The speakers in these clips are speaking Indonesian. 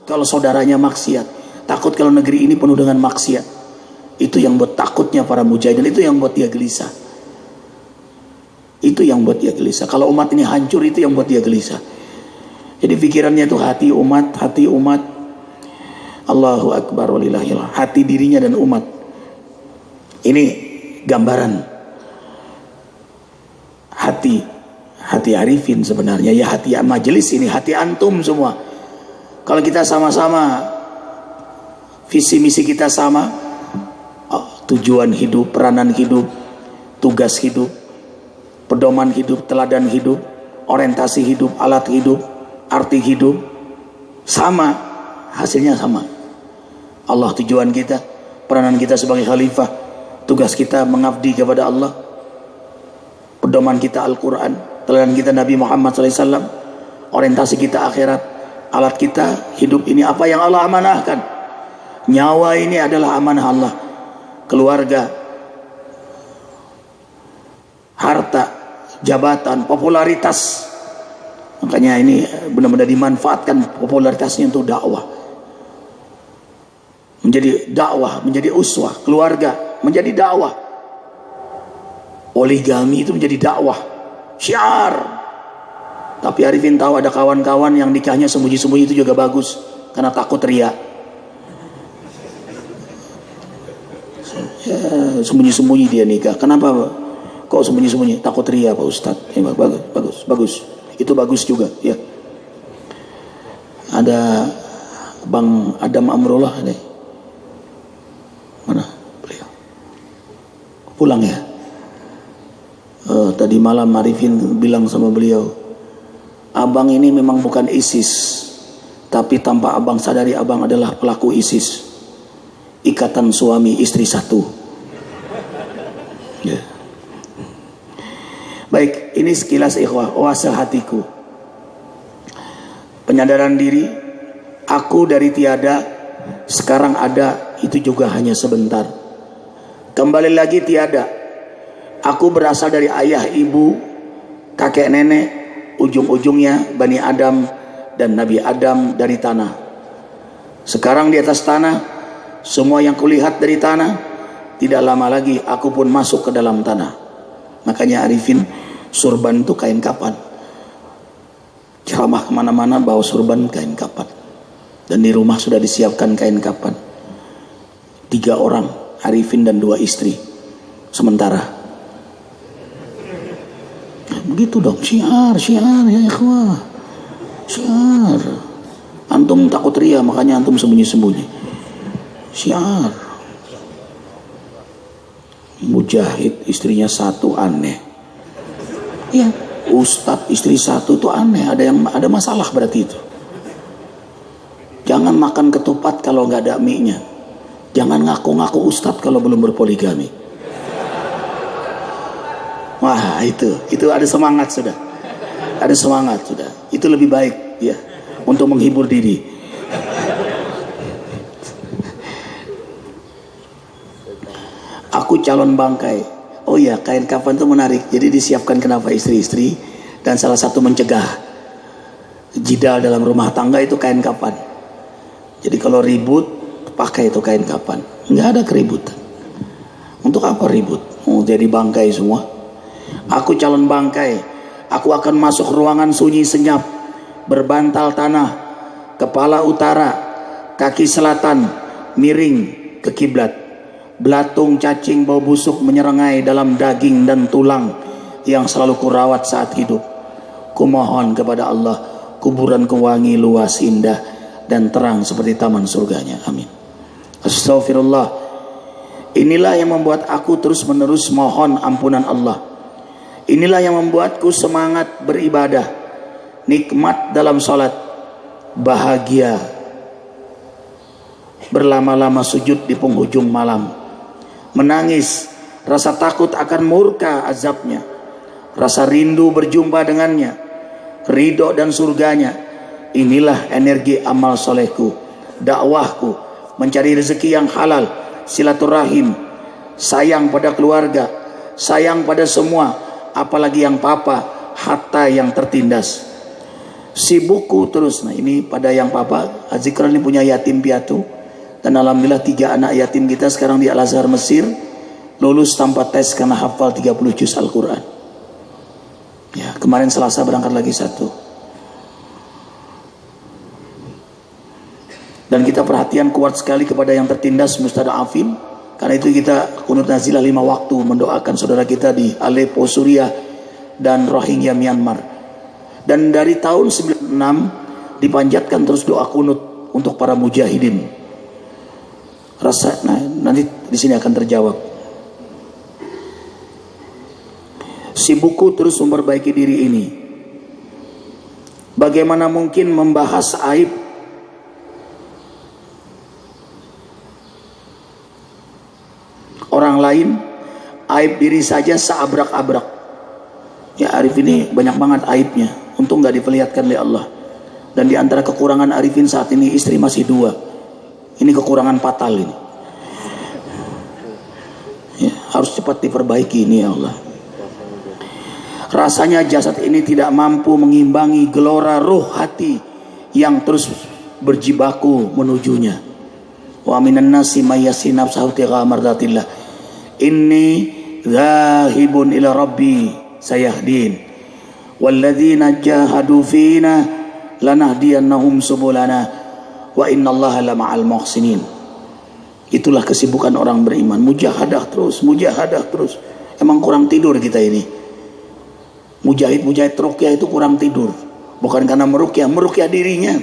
kalau saudaranya maksiat, takut kalau negeri ini penuh dengan maksiat. Itu yang buat takutnya para mujahidin, itu yang buat dia gelisah. Itu yang buat dia gelisah. Kalau umat ini hancur, itu yang buat dia gelisah. Jadi pikirannya itu hati umat. Allahu Akbar walillahillah. Hati dirinya dan umat. Ini gambaran hati arifin sebenarnya. Ya hati majelis ini, hati antum semua. Kalau kita sama-sama, visi misi kita sama, tujuan hidup, peranan hidup, tugas hidup, pedoman hidup, teladan hidup, orientasi hidup, alat hidup, arti hidup, sama, hasilnya sama. Allah tujuan kita, peranan kita sebagai khalifah, tugas kita mengabdi kepada Allah, pedoman kita Al-Quran, teladan kita Nabi Muhammad SAW, orientasi kita akhirat, alat kita hidup ini apa yang Allah amanahkan. Nyawa ini adalah amanah Allah, keluarga, harta, jabatan, popularitas. Makanya ini benar-benar dimanfaatkan popularitasnya untuk dakwah. Menjadi dakwah, menjadi uswah, keluarga menjadi dakwah. Poligami itu menjadi dakwah, syiar. Tapi Arifin tahu ada kawan-kawan yang nikahnya sembunyi-sembunyi itu juga bagus, karena takut riya. Ya, sembunyi-sembunyi dia nikah. Kenapa kok sembunyi-sembunyi? Takut riya Pak Ustadz. Ya, bagus. Itu bagus juga ya. Ada Bang Adam Amrullah nih. Mana beliau? Pulang ya. Tadi malam Arifin bilang sama beliau, abang ini memang bukan ISIS, tapi tanpa abang sadari abang adalah pelaku ISIS. Ikatan suami istri satu ya. Baik, ini sekilas ikhwah, oase hatiku, penyadaran diri. Aku dari tiada, sekarang ada, itu juga hanya sebentar. Kembali lagi tiada. Aku berasal dari ayah, ibu, kakek, nenek, ujung-ujungnya Bani Adam dan Nabi Adam dari tanah. Sekarang di atas tanah, semua yang kulihat dari tanah, tidak lama lagi aku pun masuk ke dalam tanah. Makanya Arifin, surban itu kain kapan. Ceramah kemana-mana bawa surban kain kapan. Dan di rumah sudah disiapkan kain kapan. 3 orang, Arifin dan 2 istri. Sementara. Begitu dong, syiar ya ikhwah. Syiar. Antum takut ria, makanya antum sembunyi-sembunyi. Syiar. Mujahid istrinya 1 aneh. Iya, Ustadz istri 1 tuh aneh. Ada masalah berarti itu. Jangan makan ketupat kalau nggak ada mie-nya. Jangan ngaku-ngaku Ustadz kalau belum berpoligami. Wah, itu ada semangat sudah. Ada semangat sudah. Itu lebih baik ya, untuk menghibur diri. Aku calon bangkai. Oh iya, kain kafan itu menarik. Jadi disiapkan kenapa istri-istri, dan salah satu mencegah jidal dalam rumah tangga itu kain kafan. Jadi kalau ribut pakai itu kain kafan. Nggak ada keributan. Untuk apa ribut? Mau jadi bangkai semua. Aku calon bangkai. Aku akan masuk ruangan sunyi senyap, berbantal tanah, kepala utara, kaki selatan, miring ke kiblat. Belatung cacing bau busuk menyerengai dalam daging dan tulang yang selalu kurawat saat hidup. Kumohon kepada Allah, kuburanku wangi, luas, indah, dan terang seperti taman surganya. Amin. Astaghfirullah. Inilah yang membuat aku terus menerus mohon ampunan Allah. Inilah yang membuatku semangat beribadah, nikmat dalam sholat, bahagia berlama-lama sujud di penghujung malam, menangis rasa takut akan murka azabnya, rasa rindu berjumpa dengannya, ridho dan surganya. Inilah energi amal solehku, dakwahku, mencari rezeki yang halal, silaturahim, sayang pada keluarga, sayang pada semua, apalagi yang papa, harta yang tertindas. Sibukku terus. Nah ini pada yang papa, Azikran ini punya yatim piatu. Dan alhamdulillah 3 anak yatim kita sekarang di Al-Azhar Mesir lulus tanpa tes karena hafal 30 juz Al-Quran. Ya, kemarin Selasa berangkat lagi 1. Dan kita perhatian kuat sekali kepada yang tertindas mustada'afin. Karena itu kita kunut nazilah 5 waktu mendoakan saudara kita di Aleppo, Suriah dan Rohingya, Myanmar. Dan dari tahun 96 dipanjatkan terus doa kunut untuk para mujahidin. Nanti di sini akan terjawab. Sibukku terus memperbaiki diri ini. Bagaimana mungkin membahas aib orang lain, aib diri saja seabrak-abrak. Ya, Arif ini banyak banget aibnya. Untung gak diperlihatkan oleh Allah. Dan di antara kekurangan Arifin saat ini istri masih 2. Ini kekurangan fatal ini. Ya, harus cepat diperbaiki ini ya Allah. Rasanya jasad ini tidak mampu mengimbangi gelora ruh hati yang terus berjibaku menujunya. Wa minan nasi may yasin nafsahu tigha mardatillah. Inni dzahibun ila rabbi sayahdin. Walladzina jahadu fina lanahdiyannahum subulana. Wa innallaha lama'al muhsinin. Itulah kesibukan orang beriman. Mujahadah terus, mujahadah terus. Emang kurang tidur kita ini. Mujahid ruqyah itu kurang tidur. Bukan karena meruqyah dirinya.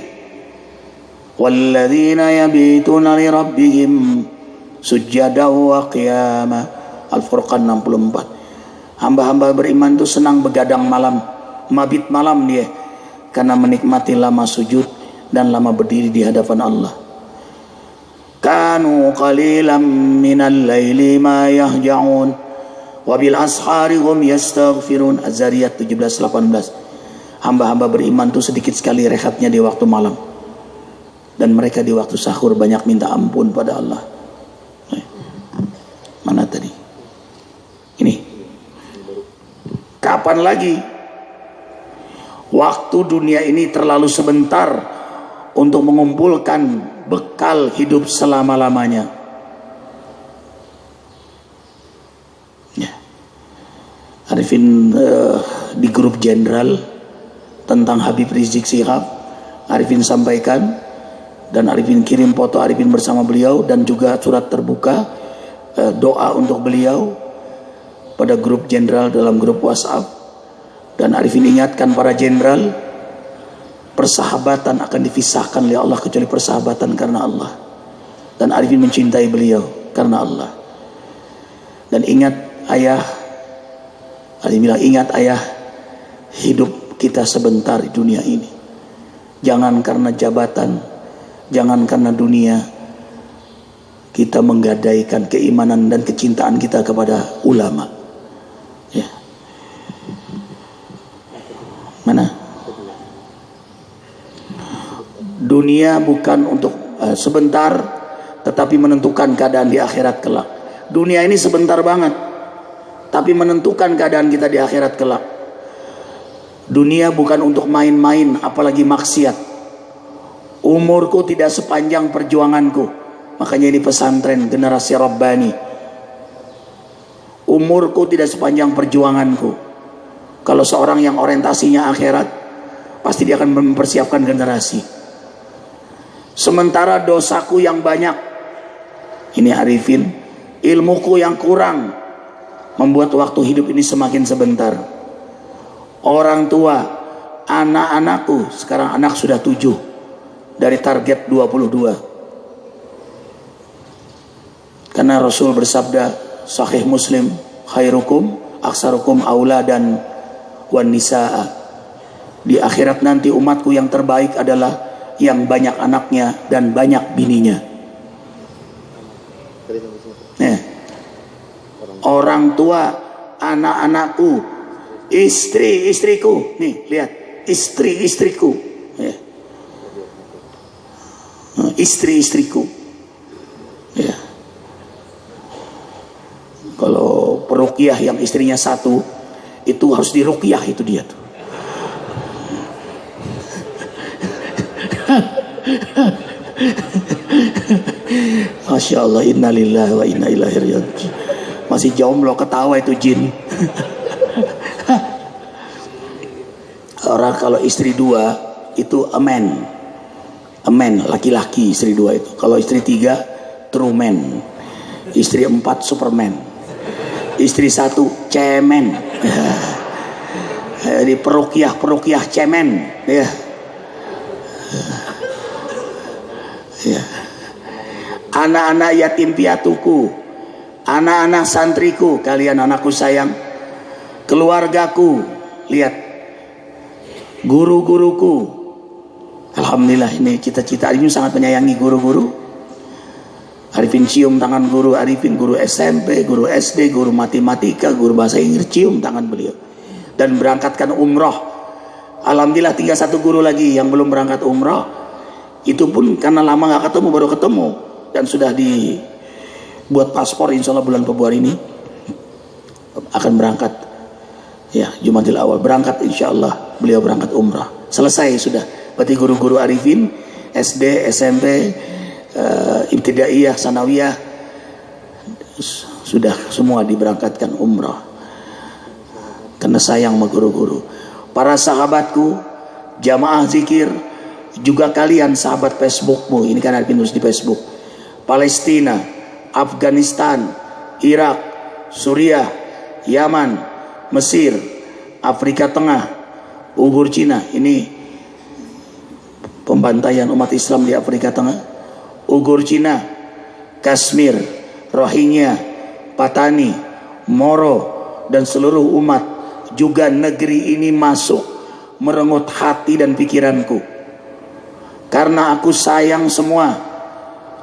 Walladzina yabituna li rabbihim sujjada wa qiyama. Al-Furqan 64. Hamba-hamba beriman itu senang begadang malam, mabit malam dia, karena menikmati lama sujud dan lama berdiri di hadapan Allah. Kanu qalilan minal laili ma yahja'un wa bil ashari hum yastaghfirun. Az-Zariyat 17-18. Hamba-hamba beriman itu sedikit sekali rehatnya di waktu malam. Dan mereka di waktu sahur banyak minta ampun pada Allah. Mana tadi? Ini. Kapan lagi? Waktu dunia ini terlalu sebentar untuk mengumpulkan bekal hidup selama-lamanya. Ya. Arifin di grup jenderal tentang Habib Rizik Syihab, Arifin sampaikan, dan Arifin kirim foto Arifin bersama beliau dan juga surat terbuka doa untuk beliau pada grup jenderal dalam grup WhatsApp. Dan Arifin ingatkan para jenderal, persahabatan akan dipisahkan oleh Allah kecuali persahabatan karena Allah. Dan Arifin mencintai beliau karena Allah. Dan ingat ayah, Arifin bilang ingat ayah, hidup kita sebentar di dunia ini. Jangan karena jabatan, jangan karena dunia kita menggadaikan keimanan dan kecintaan kita kepada ulama. Ya. Mana? Dunia bukan untuk sebentar, tetapi menentukan keadaan di akhirat kelak. Dunia ini sebentar banget, tapi menentukan keadaan kita di akhirat kelak. Dunia bukan untuk main-main, apalagi maksiat. Umurku tidak sepanjang perjuanganku. Makanya ini pesantren generasi Rabbani. Umurku tidak sepanjang perjuanganku. Kalau seorang yang orientasinya akhirat, pasti dia akan mempersiapkan generasi. Sementara dosaku yang banyak, ini Arifin, ilmuku yang kurang, membuat waktu hidup ini semakin sebentar. Orang tua, anak-anakku, sekarang anak sudah 7 dari target 22. Karena Rasul bersabda, Sahih Muslim, khairukum aksarukum aula dan wan nisaa. Di akhirat nanti umatku yang terbaik adalah yang banyak anaknya dan banyak bininya. Orang tua, anak-anakku, istri-istriku. Nih, lihat, istri-istriku. Ya. Istri-istriku. Ya. Kalau peruqyah yang istrinya 1, itu harus diruqyah itu dia tuh. Masya Allah, innalillahi wa inna ilaihi raji'un. Masih jomblo ketawa itu jin. Orang kalau istri 2 itu amen, laki-laki istri 2 itu. Kalau istri 3 true man, istri 4 superman, istri 1 cemen. Di perukiah cemen, ya. Ya. Anak-anak yatim piatuku, anak-anak santriku, kalian anakku sayang, keluargaku, lihat, guru-guruku. Alhamdulillah, ini cita-cita Arifin sangat menyayangi guru-guru. Arifin cium tangan guru Arifin, guru SMP, guru SD, guru matematika, guru bahasa Inggris, cium tangan beliau. Dan berangkatkan umroh. Alhamdulillah tinggal 1 guru lagi yang belum berangkat umroh. Itu pun karena lama gak ketemu, baru ketemu. Dan sudah dibuat paspor, insya Allah bulan Februari ini akan berangkat. Ya, Jumadil Awal berangkat, insya Allah beliau berangkat umrah. Selesai sudah. Berarti guru-guru Arifin SD, SMP, Ibtidaiyah, Sanawiyah sudah semua diberangkatkan umrah. Karena sayang sama guru-guru. Para sahabatku, jamaah zikir, juga kalian sahabat Facebookmu, ini kan Arifin nulis di Facebook. Palestina, Afghanistan, Irak, Suriah, Yaman, Mesir, Afrika Tengah, Uighur Cina. Ini pembantaian umat Islam di Afrika Tengah. Uighur Cina, Kashmir, Rohingya, Patani, Moro, dan seluruh umat. Juga negeri ini masuk merenggut hati dan pikiranku. Karena aku sayang semua,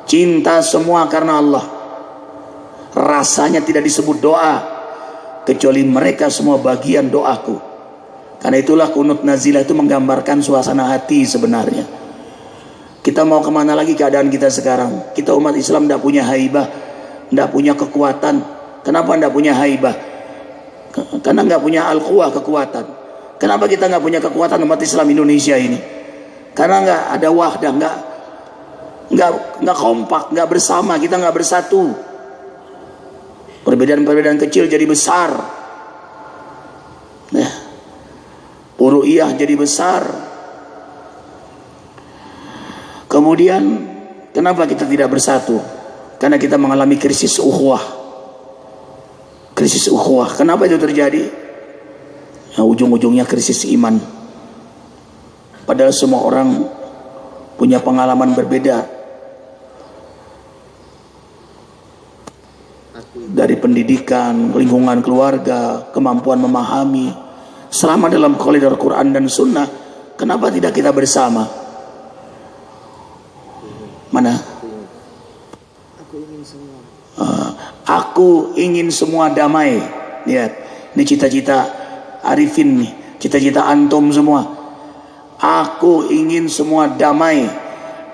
cinta semua karena Allah. Rasanya tidak disebut doa, kecuali mereka semua bagian doaku. Karena itulah kunut nazilah itu menggambarkan suasana hati sebenarnya. Kita mau kemana lagi keadaan kita sekarang? Kita umat Islam tidak punya haibah, tidak punya kekuatan. Kenapa tidak punya haibah? Karena nggak punya al-quwah, kekuatan. Kenapa kita nggak punya kekuatan umat Islam Indonesia ini? Karena nggak ada wahdah, nggak kompak, nggak bersama, kita nggak bersatu. Perbedaan-perbedaan kecil jadi besar. Nah, uruiyah jadi besar. Kemudian kenapa kita tidak bersatu? Karena kita mengalami krisis ukhuwah. Krisis ukhuwah. Kenapa itu terjadi? Nah, ujung-ujungnya krisis iman. Padahal semua orang punya pengalaman berbeda. Dari pendidikan, lingkungan keluarga, kemampuan memahami. Selama dalam koridor Quran dan Sunnah, kenapa tidak kita bersama? Mana? Aku ingin semua damai. Lihat, ini cita-cita Arifin nih, cita-cita antum semua. Aku ingin semua damai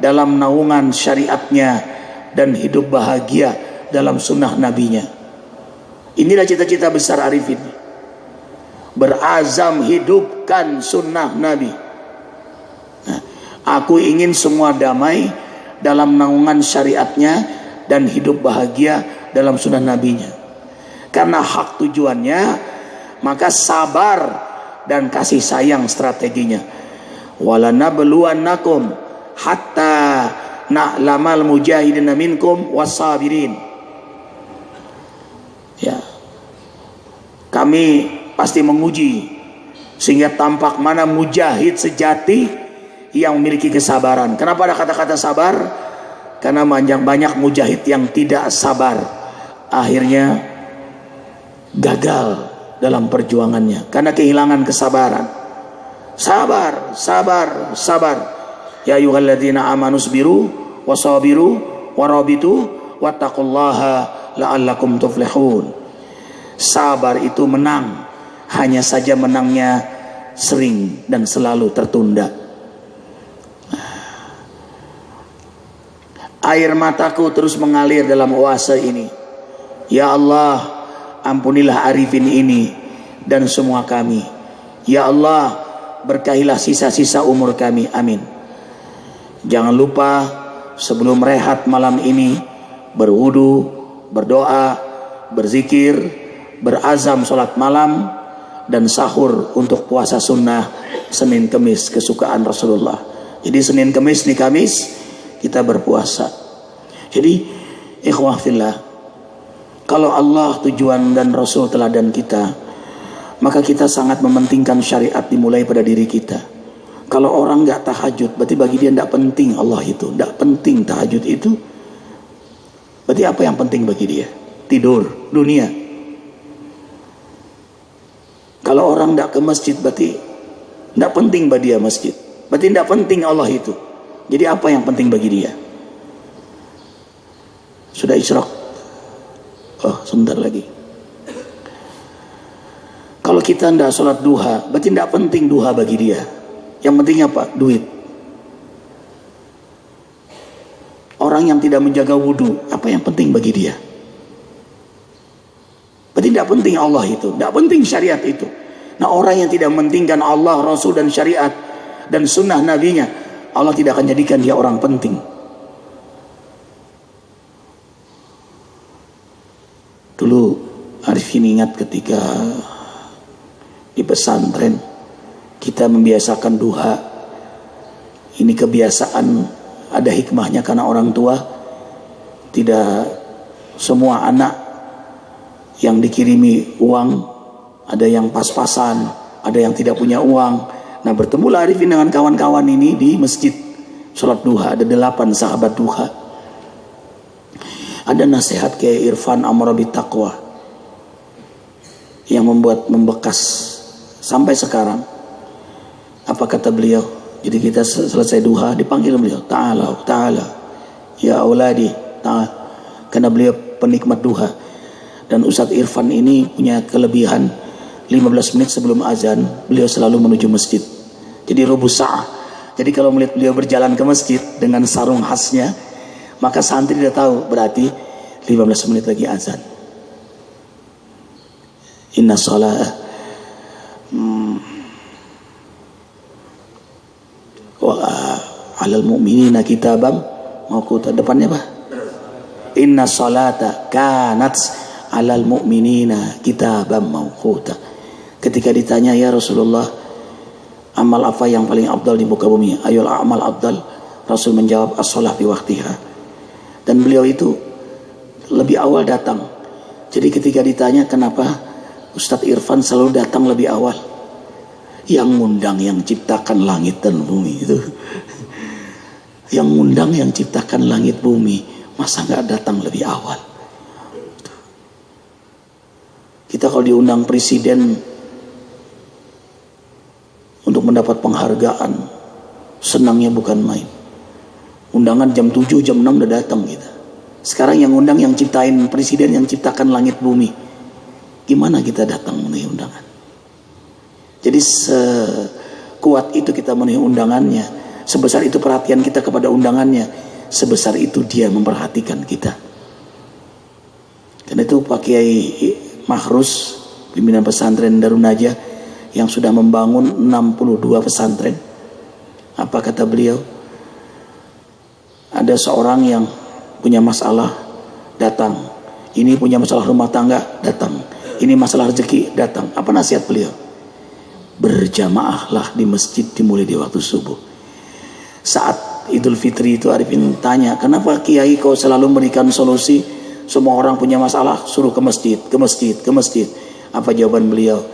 dalam naungan syariatnya dan hidup bahagia dalam sunnah nabinya. Inilah cita-cita besar Arifin. Berazam hidupkan sunnah nabi. Nah, aku ingin semua damai dalam naungan syariatnya dan hidup bahagia dalam sunnah nabinya. Karena hak tujuannya, maka sabar dan kasih sayang strateginya. Walanabluwannakum hatta na'lamal mujahidina minkum wasabirin. Ya, kami pasti menguji sehingga tampak mana mujahid sejati yang memiliki kesabaran. Kenapa ada kata-kata sabar? Karena banyak mujahid yang tidak sabar, akhirnya gagal dalam perjuangannya karena kehilangan kesabaran. Sabar, sabar, sabar. Ya ayyuhalladzina amanu sabiru wasabiru warabitu wattaqullaha la'allakum tuflihun. Sabar itu menang, hanya saja menangnya sering dan selalu tertunda. Air mataku terus mengalir dalam oase ini. Ya Allah, ampunilah Arifin ini dan semua kami. Ya Allah, berkahilah sisa-sisa umur kami. Amin. Jangan lupa sebelum rehat malam ini berwudu, berdoa, berzikir, berazam sholat malam, dan sahur untuk puasa sunnah Senin Kemis kesukaan Rasulullah. Jadi Senin Kemis nih Kamis kita berpuasa. Jadi ikhwah fillah, kalau Allah tujuan dan Rasul teladan kita, maka kita sangat mementingkan syariat dimulai pada diri kita. Kalau orang nggak tahajud, berarti bagi dia nggak penting Allah itu, nggak penting tahajud itu. Berarti apa yang penting bagi dia? Tidur, dunia. Kalau orang nggak ke masjid, berarti nggak penting bagi dia masjid. Berarti nggak penting Allah itu. Jadi apa yang penting bagi dia? Sudah isyraq? Oh, sebentar lagi. Kalau kita nggak sholat duha, berarti nggak penting duha bagi dia. Yang penting apa? Duit. Orang yang tidak menjaga wudhu, apa yang penting bagi dia? Berarti tidak penting Allah itu, tidak penting syariat itu. Nah, orang yang tidak mementingkan Allah, Rasul dan syariat dan sunnah nabinya, Allah tidak akan jadikan dia orang penting. Dulu Arifin ingat ketika di pesantren kita membiasakan duha. Ini kebiasaan, ada hikmahnya karena orang tua tidak semua anak yang dikirimi uang, ada yang pas-pasan, ada yang tidak punya uang. Nah, bertemulah Arifin dengan kawan-kawan ini di masjid sholat duha. Ada 8 sahabat duha. Ada nasihat Kiai Irfan Amr bi Taqwa yang membekas sampai sekarang. Apa kata beliau? Jadi kita selesai duha dipanggil beliau, ta'ala ya auladi ta'ala, karena beliau penikmat duha. Dan Ustadz Irfan ini punya kelebihan, 15 menit sebelum azan beliau selalu menuju masjid. Jadi rubus sa'ah. Jadi kalau melihat beliau berjalan ke masjid dengan sarung khasnya, maka santri dia tahu berarti 15 menit lagi azan. Inna shalah alal mu'minina kitabam mawquta. Depannya apa? Inna salata kanat alal mu'minina kitabam mawquta. Ketika ditanya, ya Rasulullah, amal apa yang paling afdal di muka bumi? Ayul amal afdal? Rasul menjawab, as-shalah fi waqtiha. Dan beliau itu lebih awal datang. Jadi ketika ditanya kenapa Ustadz Irfan selalu datang lebih awal, yang ngundang yang ciptakan langit dan bumi itu, yang ngundang yang ciptakan langit bumi, masa nggak datang lebih awal? Kita kalau diundang presiden untuk mendapat penghargaan, senangnya bukan main. Undangan jam 7, jam 6 udah datang kita. Sekarang yang undang yang ciptain presiden, yang ciptakan langit bumi, gimana kita datang memenuhi undangan? Jadi sekuat itu kita memenuhi undangannya, sebesar itu perhatian kita kepada undangannya, sebesar itu dia memperhatikan kita. Karena itu Pak Kiai Mahrus, pimpinan pesantren Darun Najah yang sudah membangun 62 pesantren, apa kata beliau? Ada seorang yang punya masalah, datang. Ini punya masalah rumah tangga, datang. Ini masalah rezeki, datang. Apa nasihat beliau? Berjamaahlah di masjid dimulai di waktu subuh. Saat Idul Fitri itu Arifin tanya, kenapa Kiai kau selalu memberikan solusi semua orang punya masalah suruh ke masjid, ke masjid, ke masjid? Apa jawaban beliau?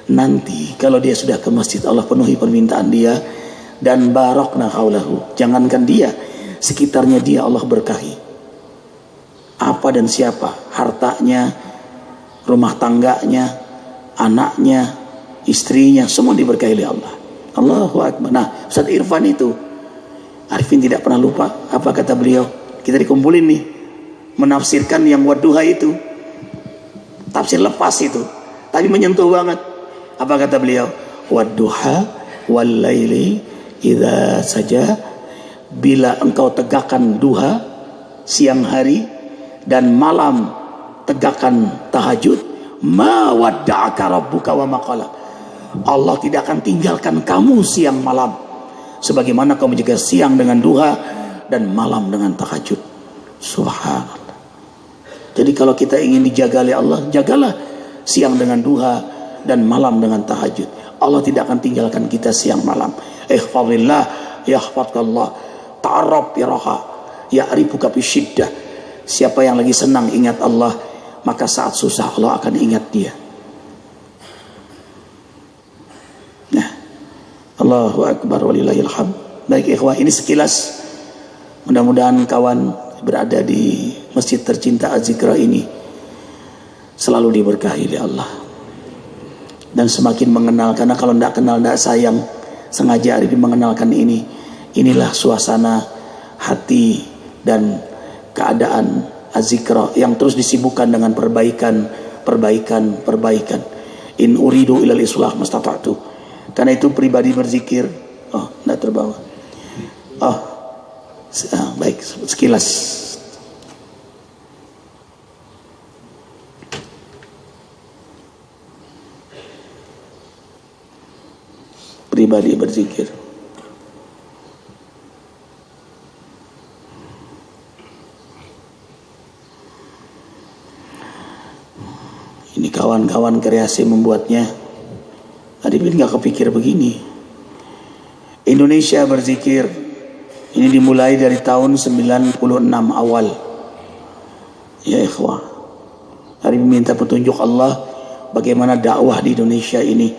Nanti kalau dia sudah ke masjid, Allah penuhi permintaan dia dan barokna haulahu. Jangankan dia, sekitarnya dia Allah berkahi. Apa dan siapa? Hartanya, rumah tangganya, anaknya, istrinya, semua diberkahi oleh Allah. Allahu Akbar. Nah, Ustadz Irfan itu, Arifin tidak pernah lupa apa kata beliau. Kita dikumpulin nih, menafsirkan yang wadduha itu, tafsir lepas itu, tapi menyentuh banget. Apa kata beliau? Wadduha wal laili idza saja, bila engkau tegakkan duha siang hari dan malam tegakkan tahajud, ma wadda'aka rabbuka wa ma qala. Allah tidak akan tinggalkan kamu siang malam. sebagaimana kau menjaga siang dengan duha dan malam dengan tahajud. Subhanallah. Jadi kalau kita ingin dijaga oleh Allah, jagalah siang dengan duha dan malam dengan tahajud. Allah tidak akan tinggalkan kita siang malam. Ihfazillah yahfazkallah, ta'arraf biraha ya'rifuka bisyiddah. Siapa yang lagi senang ingat Allah, maka saat susah Allah akan ingat dia. Nah, Allahu akbar walillahil hamd. Baik ikhwah, ini sekilas. Mudah-mudahan kawan berada di masjid tercinta Az-Zikra ini selalu diberkahi oleh Allah dan semakin mengenal, karena kalau tidak kenal tidak sayang. Sengaja Arifin mengenalkan ini. Inilah suasana hati dan keadaan Az-Zikra yang terus disibukkan dengan perbaikan. In uridu ilal islah mastata'tu. Karena itu pribadi berzikir. Oh, tidak terbawa. Oh, baik, sekilas. Pribadi berzikir. Ini kawan-kawan kreasi membuatnya. Arifin nggak kepikir begini. Indonesia berzikir ini dimulai dari tahun 96 awal. Ya ikhwah, Arifin minta petunjuk Allah bagaimana dakwah di Indonesia ini,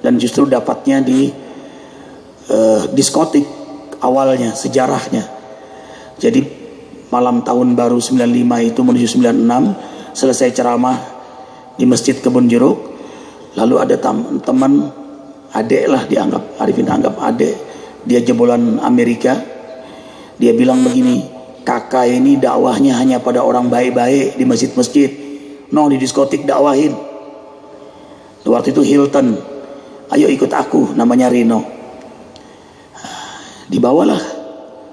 dan justru dapatnya di diskotik awalnya, sejarahnya. Jadi malam tahun baru 95 itu menuju 96, selesai ceramah di Masjid Kebun Jeruk, lalu ada teman adek lah, dianggap Arifin anggap adek, dia jebolan Amerika. Dia bilang begini, kakak ini dakwahnya hanya pada orang baik-baik di masjid-masjid, no di diskotik dakwahin. Waktu itu Hilton, ayo ikut aku, namanya Rino. Dibawalah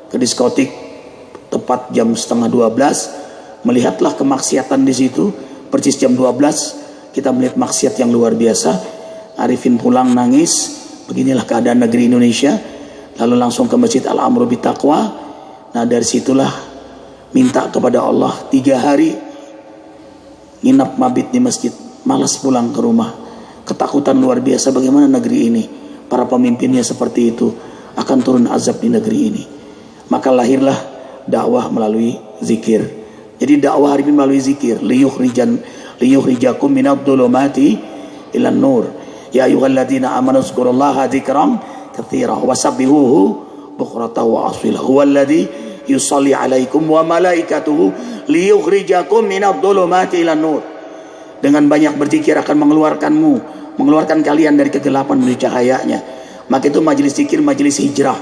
ke diskotik tepat jam 11:30, melihatlah kemaksiatan di situ. Persis jam 12 kita melihat maksiat yang luar biasa. Arifin pulang nangis, beginilah keadaan negeri Indonesia. Lalu langsung ke Masjid Al-Amru Bitaqwa. Nah dari situlah minta kepada Allah 3 hari nginap mabit di masjid, malas pulang ke rumah. Ketakutan luar biasa bagaimana negeri ini, para pemimpinnya seperti itu, akan turun azab di negeri ini. Maka lahirlah dakwah melalui zikir. Jadi dakwah Arifin melalui zikir. Liyukhrijakum minadh-dhulumati ilan nur. Ya ayyuhalladzina amanu dzkurullaha dzikran katsira wasabbihuhu bukratan wa asila. Huwallazi yusalli 'alaikum wa malaikatuhu liyukhrijakum minadh-dhulumati ilan nur. Dengan banyak berzikir akan mengeluarkan kalian dari kegelapan menuju cahayanya. Maka itu majelis zikir, majelis hijrah,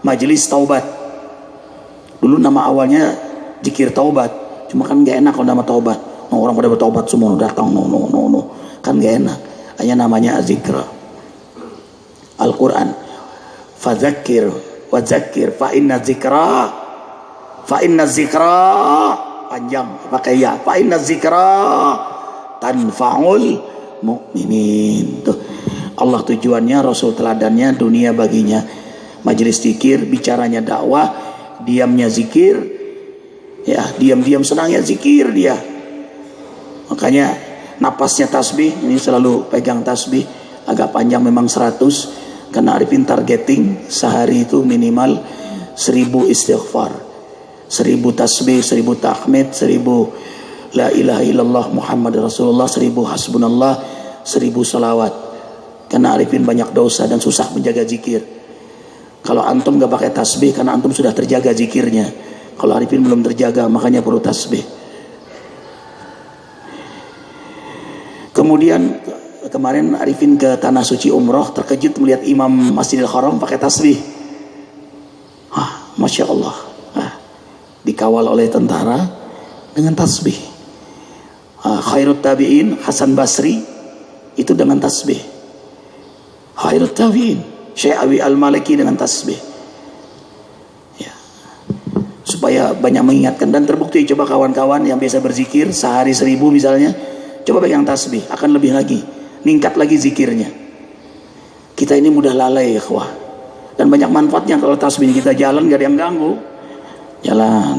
majelis taubat. Dulu nama awalnya zikir taubat, cuma kan gak enak kalau nama taubat. Orang pada bertaubat semua datang, no, kan gak enak. Hanya namanya zikra. Al-Quran, fadzakir wa dzakir fa inna zikra panjang pakai ya, fa inna zikra tanfa'ul mu'minin. Tuh Allah tujuannya, Rasul teladannya, dunia baginya. Majelis zikir, bicaranya dakwah, diamnya zikir. Ya, diam-diam senangnya zikir dia. Makanya napasnya tasbih, ini selalu pegang tasbih. Agak panjang memang 100, karena Arifin targeting sehari itu minimal 1000 istighfar, 1000 tasbih, 1000 tahmid, 1000 la ilaha illallah Muhammad Rasulullah, 1000 hasbunallah, 1000 salawat. Karena Arifin banyak dosa dan susah menjaga zikir. Kalau antum gak pakai tasbih, karena antum sudah terjaga zikirnya. Kalau Arifin belum terjaga, makanya perlu tasbih. Kemudian kemarin Arifin ke Tanah Suci umroh, terkejut melihat Imam Masjidil Haram pakai tasbih. Masya Allah. Dikawal oleh tentara dengan tasbih. Khairut tabi'in Hasan Basri itu dengan tasbih. Khairut tabi'in Syekh Abi Al-Maliki dengan tasbih. Ya. Supaya banyak mengingatkan, dan terbukti. Coba kawan-kawan yang biasa berzikir sehari 1000 misalnya, coba pegang tasbih, akan lebih lagi, ningkat lagi zikirnya. Kita ini mudah lalai ya ikhwah. Dan banyak manfaatnya kalau tasbih kita jalan gak ada yang ganggu. Jalan.